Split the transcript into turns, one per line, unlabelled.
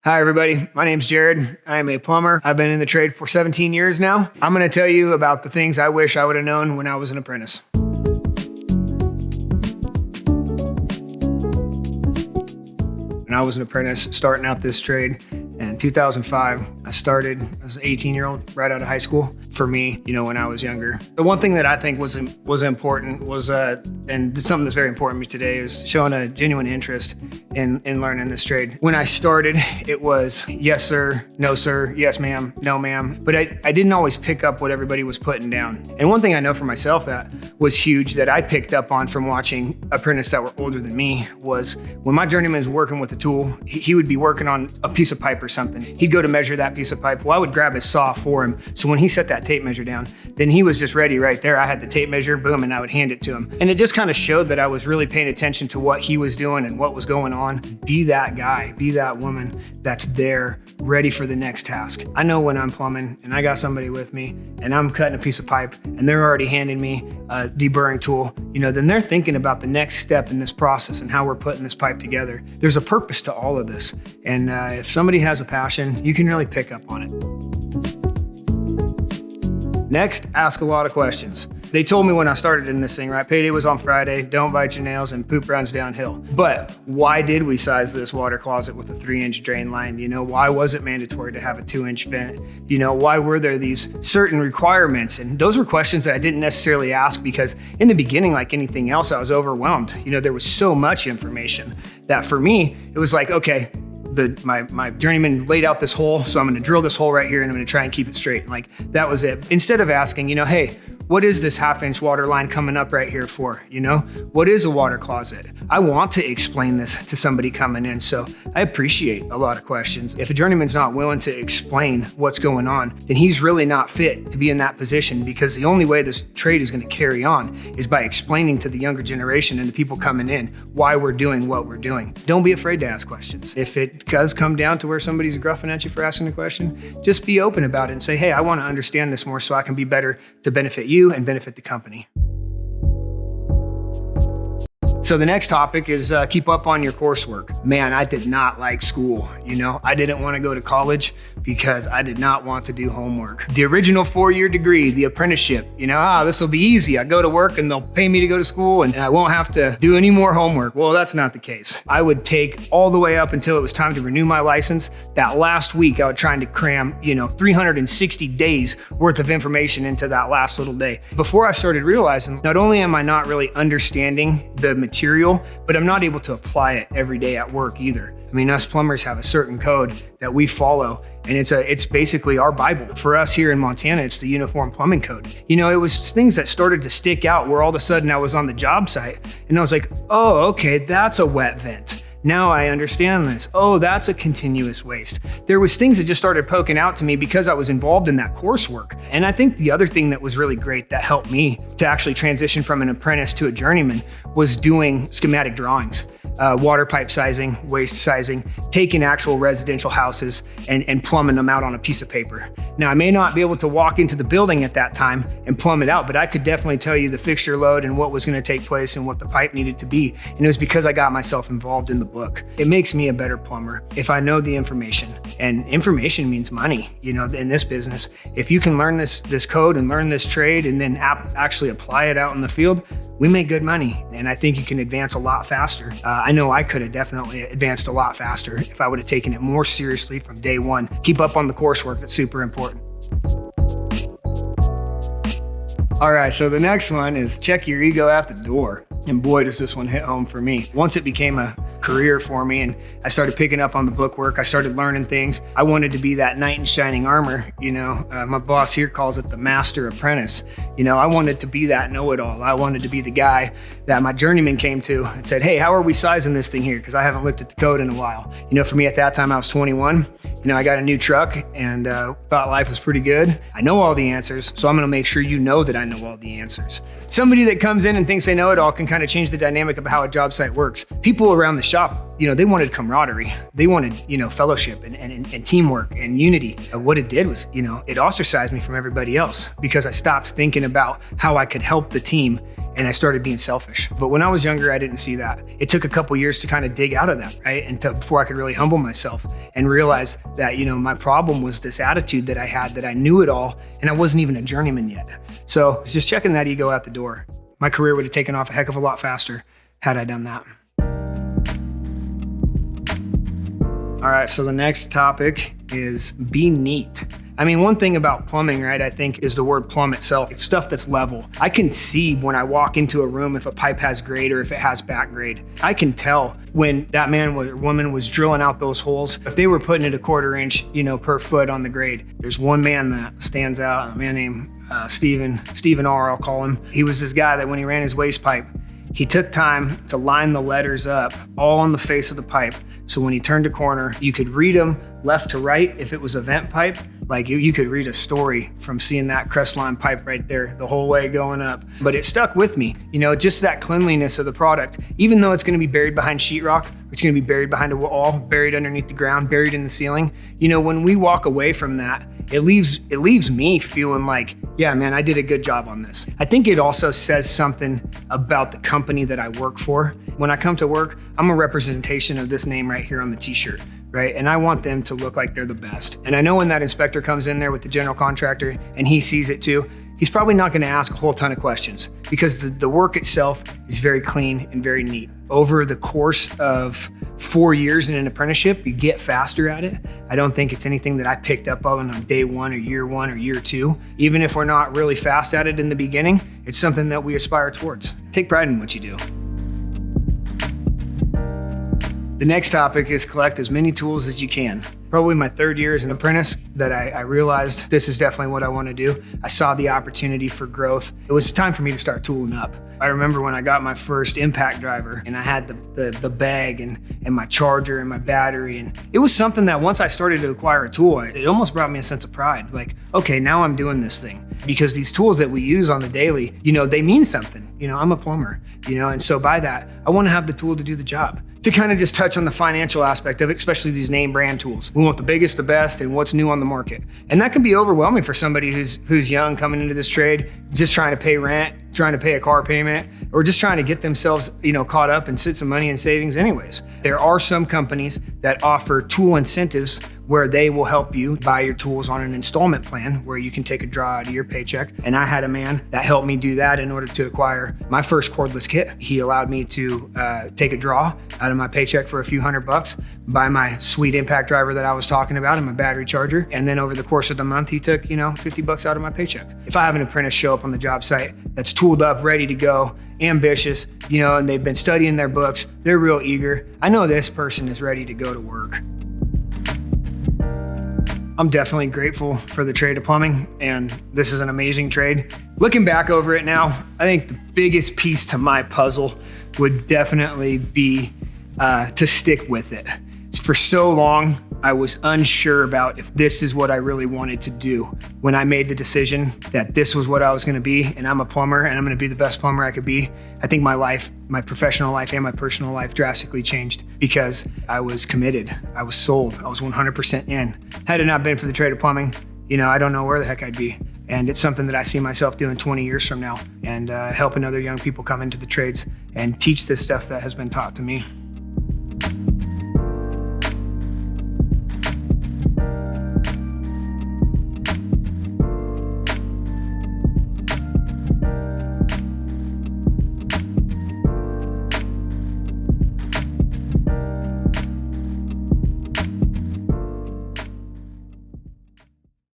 Hi everybody, my name's Jared. I am a plumber. I've been in the trade for 17 years now. I'm gonna tell you about the things I wish I would have known when I was an apprentice. When I was an apprentice starting out this trade in 2005, I was an 18-year-old right out of high school. For me, when I was younger, the one thing that I think was important was, and something that's very important to me today, is showing a genuine interest in learning this trade. When I started, it was yes sir, no sir, yes ma'am, no ma'am, but I didn't always pick up what everybody was putting down. And one thing I know for myself that was huge that I picked up on from watching apprentices that were older than me was when my journeyman's working with a tool, he would be working on a piece of pipe or something. He'd go to measure that piece of pipe. Well, I would grab his saw for him. So when he set that tape measure down, then he was just ready right there. I had the tape measure, boom, and I would hand it to him. And it just kind of showed that I was really paying attention to what he was doing and what was going on. Be that guy, be that woman that's there, ready for the next task. I know when I'm plumbing and I got somebody with me and I'm cutting a piece of pipe and they're already handing me a deburring tool, then they're thinking about the next step in this process and how we're putting this pipe together. There's a purpose to all of this. And if somebody has a passion, you can really pick up on it. Next, ask a lot of questions. They told me when I started in this thing, right? Payday was on Friday, don't bite your nails, and poop runs downhill. But why did we size this water closet with a 3-inch drain line? Why was it mandatory to have a 2-inch vent? Why were there these certain requirements? And those were questions that I didn't necessarily ask because in the beginning, like anything else, I was overwhelmed. There was so much information that for me, it was like, okay, my journeyman laid out this hole, so I'm gonna drill this hole right here and I'm gonna try and keep it straight. Like that was it. Instead of asking, hey, what is this 1/2-inch water line coming up right here for? What is a water closet? I want to explain this to somebody coming in, so I appreciate a lot of questions. If a journeyman's not willing to explain what's going on, then he's really not fit to be in that position, because the only way this trade is going to carry on is by explaining to the younger generation and the people coming in why we're doing what we're doing. Don't be afraid to ask questions. If it does come down to where somebody's gruffing at you for asking a question, just be open about it and say, hey, I want to understand this more so I can be better to benefit you and benefit the company. So the next topic is keep up on your coursework. Man, I did not like school. I didn't want to go to college because I did not want to do homework. The original 4-year degree, the apprenticeship, this will be easy. I go to work and they'll pay me to go to school and I won't have to do any more homework. Well, that's not the case. I would take all the way up until it was time to renew my license. That last week, I would try to cram, 360 days worth of information into that last little day. Before I started realizing, not only am I not really understanding the material, but I'm not able to apply it every day at work either. Us plumbers have a certain code that we follow, and it's basically our Bible. For us here in Montana, it's the Uniform Plumbing Code. It was things that started to stick out where all of a sudden I was on the job site and I was like, oh, okay, that's a wet vent. Now I understand this. Oh, that's a continuous waste. There was things that just started poking out to me because I was involved in that coursework. And I think the other thing that was really great that helped me to actually transition from an apprentice to a journeyman was doing schematic drawings. Water pipe sizing, waste sizing, taking actual residential houses and plumbing them out on a piece of paper. Now, I may not be able to walk into the building at that time and plumb it out, but I could definitely tell you the fixture load and what was going to take place and what the pipe needed to be. And it was because I got myself involved in the book. It makes me a better plumber if I know the information, and information means money, in this business. If you can learn this code and learn this trade and then actually apply it out in the field, we make good money. And I think you can advance a lot faster. I know I could have definitely advanced a lot faster if I would have taken it more seriously from day one. Keep up on the coursework, that's super important. All right, so the next one is check your ego at the door. And boy, does this one hit home for me. Once it became a career for me and I started picking up on the bookwork, I started learning things. I wanted to be that knight in shining armor. My boss here calls it the master apprentice. I wanted to be that know-it-all. I wanted to be the guy that my journeyman came to and said, hey, how are we sizing this thing here? Because I haven't looked at the code in a while. For me at that time, I was 21. I got a new truck and thought life was pretty good. I know all the answers, so I'm gonna make sure you know that I know all the answers. Somebody that comes in and thinks they know it all can kind kind of changed the dynamic of how a job site works. People around the shop, they wanted camaraderie. They wanted, fellowship and teamwork and unity. What it did was, it ostracized me from everybody else because I stopped thinking about how I could help the team and I started being selfish. But when I was younger, I didn't see that. It took a couple years to kind of dig out of that, right? Before I could really humble myself and realize that, my problem was this attitude that I had, that I knew it all and I wasn't even a journeyman yet. So it's just checking that ego out the door. My career would have taken off a heck of a lot faster had I done that. All right, so the next topic is be neat. One thing about plumbing, right, I think is the word plumb itself. It's stuff that's level. I can see when I walk into a room if a pipe has grade or if it has back grade. I can tell when that man or woman was drilling out those holes, if they were putting it a 1/4 inch, per foot on the grade. There's one man that stands out, a man named Stephen R, I'll call him. He was this guy that when he ran his waste pipe, he took time to line the letters up all on the face of the pipe. So when he turned a corner, you could read them left to right. If it was a vent pipe, like you could read a story from seeing that crestline pipe right there the whole way going up. But it stuck with me, just that cleanliness of the product. Even though it's gonna be buried behind sheetrock, it's gonna be buried behind a wall, buried underneath the ground, buried in the ceiling. When we walk away from that, it leaves me feeling like, yeah, man, I did a good job on this. I think it also says something about the company that I work for. When I come to work, I'm a representation of this name right here on the t-shirt, right? And I want them to look like they're the best. And I know when that inspector comes in there with the general contractor and he sees it too, he's probably not gonna ask a whole ton of questions because the work itself is very clean and very neat. Over the course of 4 years in an apprenticeship, you get faster at it. I don't think it's anything that I picked up on day one or year 2. Even if we're not really fast at it in the beginning, it's something that we aspire towards. Take pride in what you do. The next topic is collect as many tools as you can. Probably my 3rd year as an apprentice that I realized this is definitely what I want to do. I saw the opportunity for growth. It was time for me to start tooling up. I remember when I got my first impact driver and I had the bag and my charger and my battery. And it was something that once I started to acquire a tool, it almost brought me a sense of pride. Like, okay, now I'm doing this thing. Because these tools that we use on the daily, they mean something. I'm a plumber, and so by that, I want to have the tool to do the job. To kind of just touch on the financial aspect of it, especially these name brand tools. We want the biggest, the best, and what's new on the market. And that can be overwhelming for somebody who's young coming into this trade, just trying to pay rent, trying to pay a car payment, or just trying to get themselves, caught up and sit some money in savings anyways. There are some companies that offer tool incentives where they will help you buy your tools on an installment plan where you can take a draw out of your paycheck. And I had a man that helped me do that in order to acquire my first cordless kit. He allowed me to take a draw out of my paycheck for a few $100, buy my sweet impact driver that I was talking about and my battery charger. And then over the course of the month, he took, $50 out of my paycheck. If I have an apprentice show up on the job site that's tooled up, ready to go, ambitious, and they've been studying their books, they're real eager, I know this person is ready to go to work. I'm definitely grateful for the trade of plumbing, and this is an amazing trade. Looking back over it now, I think the biggest piece to my puzzle would definitely be to stick with it. For so long, I was unsure about if this is what I really wanted to do. When I made the decision that this was what I was gonna be, and I'm a plumber, and I'm gonna be the best plumber I could be, I think my life, my professional life and my personal life drastically changed because I was committed. I was sold. I was 100% in. Had it not been for the trade of plumbing, I don't know where the heck I'd be. And it's something that I see myself doing 20 years from now and helping other young people come into the trades and teach this stuff that has been taught to me.